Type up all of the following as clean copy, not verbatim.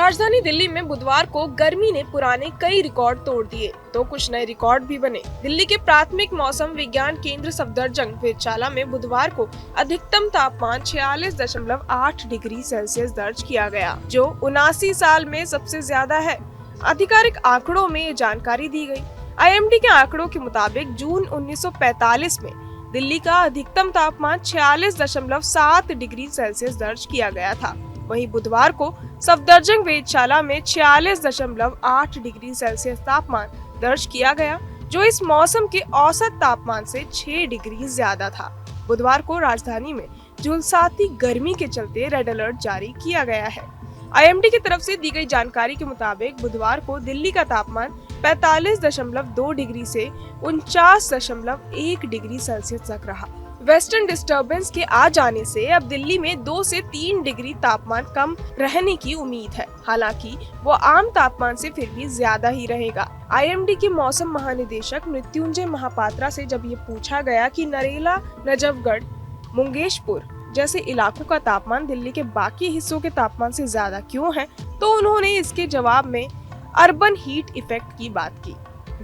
राजधानी दिल्ली में बुधवार को गर्मी ने पुराने कई रिकॉर्ड तोड़ दिए तो कुछ नए रिकॉर्ड भी बने। दिल्ली के प्राथमिक मौसम विज्ञान केंद्र सफदरजंग वेधशाला में बुधवार को अधिकतम तापमान 46.8 डिग्री सेल्सियस दर्ज किया गया, जो 79 साल में सबसे ज्यादा है। आधिकारिक आंकड़ों में ये जानकारी दी गई। IMD के आंकड़ों के मुताबिक जून 1945 में दिल्ली का अधिकतम तापमान 46.7 डिग्री सेल्सियस दर्ज किया गया था। वहीं बुधवार को सफदरजंग वेधशाला में 46.8 डिग्री सेल्सियस तापमान दर्ज किया गया, जो इस मौसम के औसत तापमान से 6 डिग्री ज्यादा था। बुधवार को राजधानी में झुलसाती गर्मी के चलते रेड अलर्ट जारी किया गया है। IMD की तरफ से दी गई जानकारी के मुताबिक बुधवार को दिल्ली का तापमान 45.2 डिग्री से 49.1 डिग्री सेल्सियस तक रहा। वेस्टर्न डिस्टर्बेंस के आ जाने से अब दिल्ली में 2 से 3 डिग्री तापमान कम रहने की उम्मीद है। हालांकि वो आम तापमान से फिर भी ज्यादा ही रहेगा। IMD के मौसम महानिदेशक मृत्युंजय महापात्रा से जब ये पूछा गया कि नरेला, नजफगढ़, मुंगेशपुर जैसे इलाकों का तापमान दिल्ली के बाकी हिस्सों के तापमान से ज्यादा क्यों है, तो उन्होंने इसके जवाब में अर्बन हीट इफेक्ट की बात की।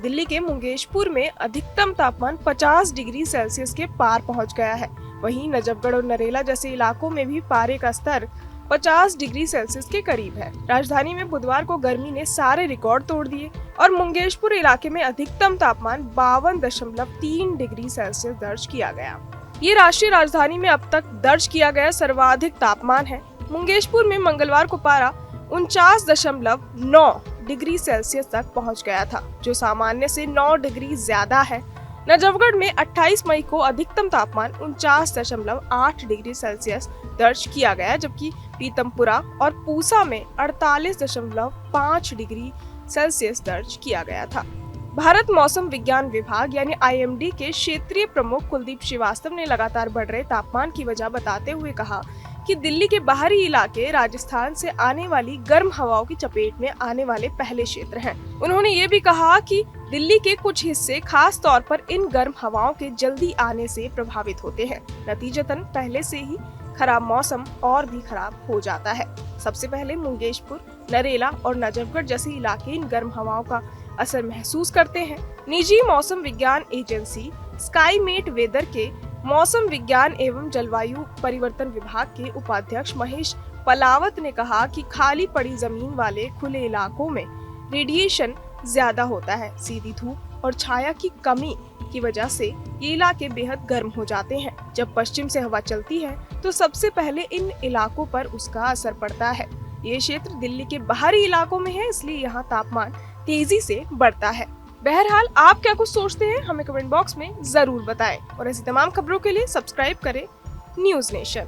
दिल्ली के मुंगेशपुर में अधिकतम तापमान 50 डिग्री सेल्सियस के पार पहुंच गया है। वहीं नजफगढ़ और नरेला जैसे इलाकों में भी पारे का स्तर 50 डिग्री सेल्सियस के करीब है। राजधानी में बुधवार को गर्मी ने सारे रिकॉर्ड तोड़ दिए और मुंगेशपुर इलाके में अधिकतम तापमान 52.3 डिग्री सेल्सियस दर्ज किया गया। ये राष्ट्रीय राजधानी में अब तक दर्ज किया गया सर्वाधिक तापमान है। मुंगेशपुर में मंगलवार को पारा 49.9 डिग्री सेल्सियस तक पहुंच गया था, जो सामान्य से 9 डिग्री ज्यादा है। नजफगढ़ में 28 मई को अधिकतम तापमान 49.8 डिग्री सेल्सियस दर्ज किया गया, जबकि पीतमपुरा और पूसा में 48.5 डिग्री सेल्सियस दर्ज किया गया था। भारत मौसम विज्ञान विभाग यानी IMD के क्षेत्रीय प्रमुख कुलदीप श्रीवास्तव ने लगातार बढ़ रहे तापमान की वजह बताते हुए कहा कि दिल्ली के बाहरी इलाके राजस्थान से आने वाली गर्म हवाओं की चपेट में आने वाले पहले क्षेत्र हैं। उन्होंने ये भी कहा कि दिल्ली के कुछ हिस्से खास तौर पर इन गर्म हवाओं के जल्दी आने से प्रभावित होते हैं। नतीजतन पहले से ही खराब मौसम और भी खराब हो जाता है। सबसे पहले मुंगेशपुर, नरेला और नजफगढ़ जैसे इलाके इन गर्म हवाओं का असर महसूस करते हैं। निजी मौसम विज्ञान एजेंसी स्काईमेट वेदर के मौसम विज्ञान एवं जलवायु परिवर्तन विभाग के उपाध्यक्ष महेश पलावत ने कहा कि खाली पड़ी जमीन वाले खुले इलाकों में रेडिएशन ज्यादा होता है। सीधी धूप और छाया की कमी की वजह से ये इलाके बेहद गर्म हो जाते हैं। जब पश्चिम से हवा चलती है तो सबसे पहले इन इलाकों पर उसका असर पड़ता है। ये क्षेत्र दिल्ली के बाहरी इलाकों में है, इसलिए यहाँ तापमान तेजी से बढ़ता है। बहरहाल आप क्या कुछ सोचते हैं, हमें कमेंट बॉक्स में जरूर बताएं और ऐसी तमाम खबरों के लिए सब्सक्राइब करें न्यूज़ नेशन।